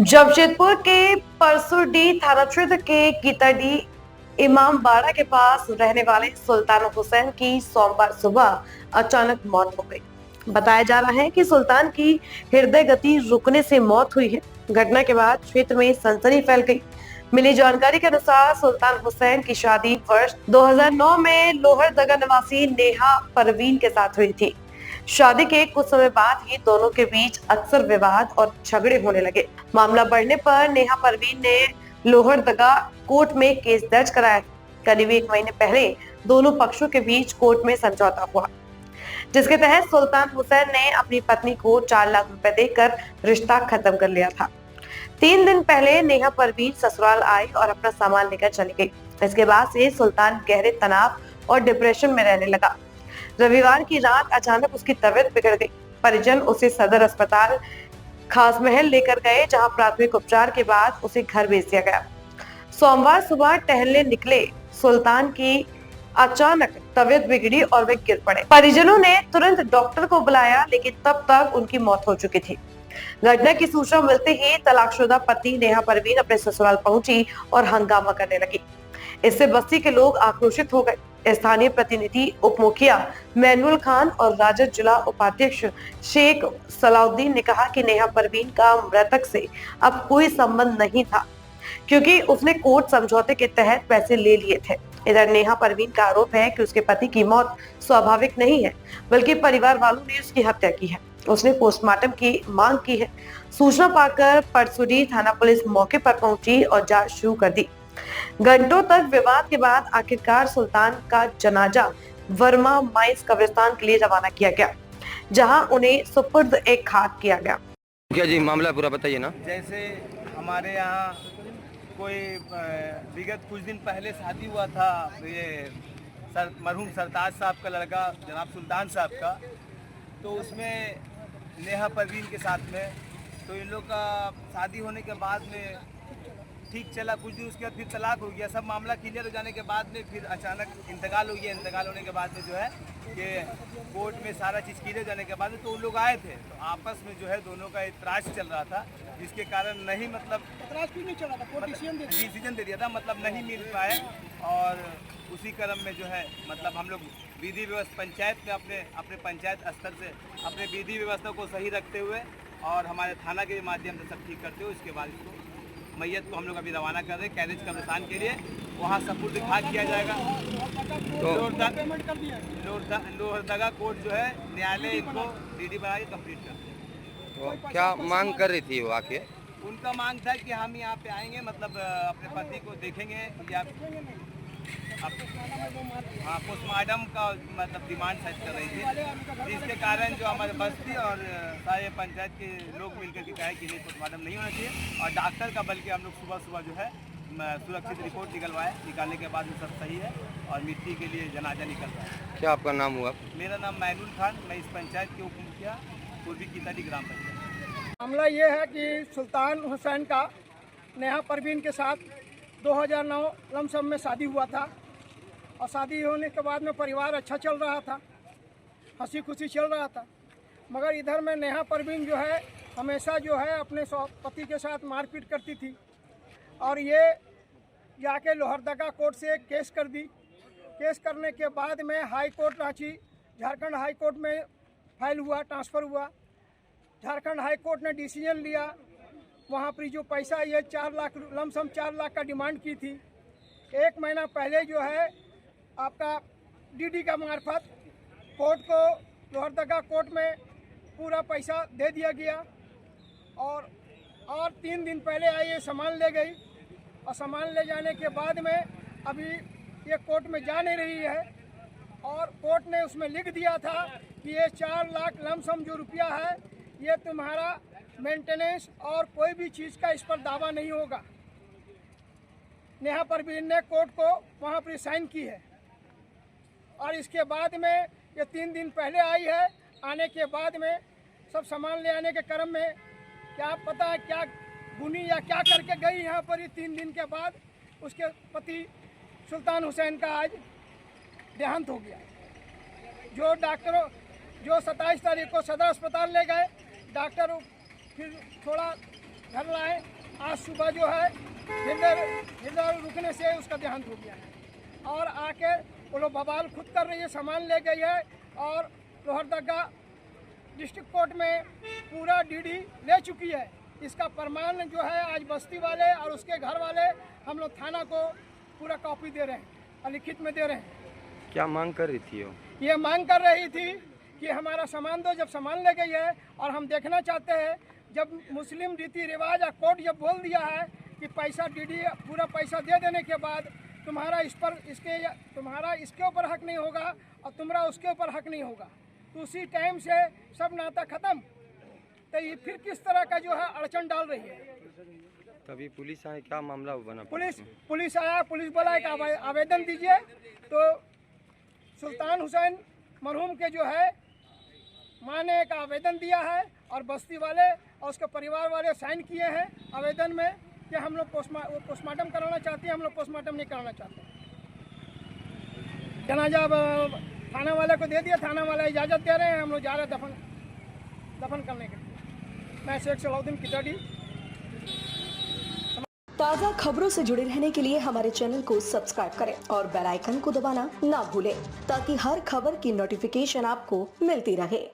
जमशेदपुर के परसुडी थाना क्षेत्र के गीताडी इमाम बाड़ा के पास रहने वाले सुल्तान हुसैन की सोमवार सुबह अचानक मौत हो गई। बताया जा रहा है कि सुल्तान की हृदय गति रुकने से मौत हुई है। घटना के बाद क्षेत्र में सनसनी फैल गई। मिली जानकारी के अनुसार सुल्तान हुसैन की शादी वर्ष 2009 में लोहरदगा निवासी नेहा परवीन के साथ हुई थी। शादी के कुछ समय बाद ही दोनों के बीच अक्सर विवाद और झगड़े होने लगे। मामला बढ़ने पर नेहा परवीन ने लोहरदगा कोर्ट में केस दर्ज कराया। करीब 1 महीने पहले दोनों पक्षों के बीच कोर्ट में समझौता हुआ, जिसके तहत सुल्तान हुसैन ने अपनी पत्नी को 4 लाख रुपए देकर रिश्ता खत्म कर लिया था। 3 दिन पहले नेहा परवीन ससुराल आई और अपना सामान लेकर चली गई। इसके बाद से सुल्तान गहरे तनाव और डिप्रेशन में रहने लगा। रविवार की रात अचानक उसकी तबीयत बिगड़ गई। परिजन उसे सदर अस्पताल खासमहल लेकर गए, जहां प्राथमिक उपचार के बाद उसे घर भेज दिया गया। सोमवार सुबह टहलने निकले सुल्तान की अचानक तबीयत बिगड़ी और वे गिर पड़े। परिजनों ने तुरंत डॉक्टर को बुलाया, लेकिन तब तक उनकी मौत हो चुकी थी। घटना की सूचना मिलते ही तलाकशुदा पत्नी नेहा परवीन अपने ससुराल पहुंची और हंगामा करने लगी। इससे बस्ती के लोग आक्रोशित हो गए। स्थानीय प्रतिनिधि उप मुखिया मैनुअल खान और राजद जिला उपाध्यक्ष शेख सलाउद्दीन ने कहा कि नेहा परवीन का मृतक से अब कोई संबंध नहीं था, क्योंकि उसने कोर्ट समझौते के तहत पैसे ले लिए थे। इधर नेहा परवीन का आरोप है कि उसके पति की मौत स्वाभाविक नहीं है, बल्कि परिवार वालों ने उसकी हत्या की है। उसने पोस्टमार्टम की मांग की है। सूचना पाकर परसुडी थाना पुलिस मौके पर पहुंची और जांच शुरू कर दी। घंटों तक विवाद के बाद आखिरकार सुल्तान का जनाजा वर्मा माइंस कब्रिस्तान के लिए रवाना किया गया, जहां उन्हें सुपुर्द एक खाक किया गया। क्या जी मामला पूरा बताइए ना। जैसे हमारे यहाँ कोई विगत कुछ दिन पहले शादी हुआ था, ये मरहूम सरताज साहब का लड़का जनाब सुल्तान साहब का, तो उसमें नेहा परवीन के साथ में, तो इन लोग का शादी होने के बाद में ठीक चला। कुछ दिन उसके बाद फिर तलाक हो गया। सब मामला क्लियर हो जाने के बाद में फिर अचानक इंतकाल हो गया। इंतकाल होने के बाद में जो है कि कोर्ट में सारा चीज़ क्लियर हो जाने के बाद में तो उन लोग आए थे, तो आपस में जो है दोनों का इतराज़ चल रहा था, जिसके कारण नहीं मतलब इतराज़ क्यों नहीं चला था? कोर्ट डिसीजन दे दिया था, मतलब नहीं मिल पाए। और उसी क्रम में जो है मतलब हम लोग विधि व्यवस्था पंचायत में अपने पंचायत स्तर से अपने विधि व्यवस्था को सही रखते हुए और हमारे थाना के माध्यम से सब ठीक करते हुए उसके बाद इसको मैयत को हम लोग अभी रवाना कर रहे हैं कैरेज कब्रिस्तान के लिए। वहाँ सपुर्द खाक किया जाएगा। लोहरदगा कोर्ट जो है न्यायालय इनको डीडी बना के कंप्लीट कर दें। तो क्या मांग कर रही थी वो आके? उनका मांग था कि हम यहाँ पे आएंगे, मतलब अपने पति को देखेंगे या हाँ पोस्टमार्टम का मतलब डिमांड सेट कर रही थी, जिसके कारण जो हमारे बस्ती और सारे पंचायत के लोग मिलकर के कहे कि नहीं पोस्टमार्टम नहीं होना चाहिए। और डॉक्टर का बल्कि हम लोग सुबह सुबह जो है सुरक्षित रिपोर्ट निकालने के बाद में सब सही है और मिट्टी के लिए जनाजा निकल रहा है। क्या आपका नाम हुआ? मेरा नाम मैनुअल खान, मैं इस पंचायत के उप मुखिया पूर्वी गीताडी ग्राम पंचायत। मामला ये है कि सुल्तान हुसैन का नेहा परवीन के साथ 2009 लमसम में शादी हुआ था और शादी होने के बाद में परिवार अच्छा चल रहा था, हंसी खुशी चल रहा था। मगर इधर में नेहा परवीन जो है हमेशा जो है अपने पति के साथ मारपीट करती थी और ये जाके लोहरदगा कोर्ट से एक केस कर दी। केस करने के बाद में high court Ranchi Jharkhand high court में फाइल हुआ, ट्रांसफ़र हुआ। झारखंड हाई कोर्ट ने डिसीजन लिया। वहाँ पर जो पैसा ये 4 लाख लमसम 4 लाख का डिमांड की थी, 1 महीना पहले जो है आपका डीडी का मार्फत कोर्ट को लोहरदगा कोर्ट में पूरा पैसा दे दिया गया और 3 दिन पहले आई ये सामान ले गई और सामान ले जाने के बाद में अभी ये कोर्ट में जा नहीं रही है और कोर्ट ने उसमें लिख दिया था कि ये 4 लाख लमसम जो रुपया है ये तुम्हारा मेंटेनेंस और कोई भी चीज़ का इस पर दावा नहीं होगा। नेहा परवीन ने कोर्ट को वहाँ पर साइन की है। और इसके बाद में ये 3 दिन पहले आई है। आने के बाद में सब सामान ले आने के क्रम में क्या पता है क्या गुनी या क्या करके गई यहाँ पर। ये 3 दिन के बाद उसके पति सुल्तान हुसैन का आज देहांत हो गया। जो डॉक्टरों जो 27 तारीख को सदर अस्पताल ले गए, डॉक्टर फिर थोड़ा घर लाए। आज सुबह जो है हृदय रुकने से उसका देहांत हो गया है। और आके वो लोग बवाल खुद कर रही है, सामान ले गई है और लोहरदगा डिस्ट्रिक्ट कोर्ट में पूरा डीडी ले चुकी है। इसका प्रमाण जो है आज बस्ती वाले और उसके घर वाले हम लोग थाना को पूरा कॉपी दे रहे हैं और लिखित में दे रहे हैं। क्या मांग कर रही थी वो? ये मांग कर रही थी कि हमारा सामान दो। जब सामान ले गई है और हम देखना चाहते हैं, जब मुस्लिम रीति रिवाज या कोर्ट जब बोल दिया है कि पैसा डीडी पूरा पैसा दे देने के बाद तुम्हारा इसके ऊपर हक नहीं होगा और तुम्हारा उसके ऊपर हक नहीं होगा, तो उसी टाइम से सब नाता खत्म। तो ये फिर किस तरह का जो है अड़चन डाल रही है। तभी पुलिस आए, क्या मामला बना? पुलिस आया, पुलिस बोला एक आवेदन दीजिए। तो सुल्तान हुसैन मरहूम के जो है माँ ने एक आवेदन दिया है और बस्ती वाले और उसके परिवार वाले साइन किए हैं आवेदन में कि हम लोग पोस्टमार्टम कराना चाहते हैं। हम लोग पोस्टमार्टम नहीं कराना चाहते। जनाजा थाना वाले को दे दिया, थाना वाला इजाज़त दे रहे हैं, हम लोग जा रहे हैं दफन करने के लिए। मैं शेख सलाउद्दीन किताडी। ताज़ा खबरों से जुड़े रहने के लिए हमारे चैनल को सब्सक्राइब करें और बेल आइकन को दबाना ना भूलें ताकि हर खबर की नोटिफिकेशन आपको मिलती रहे।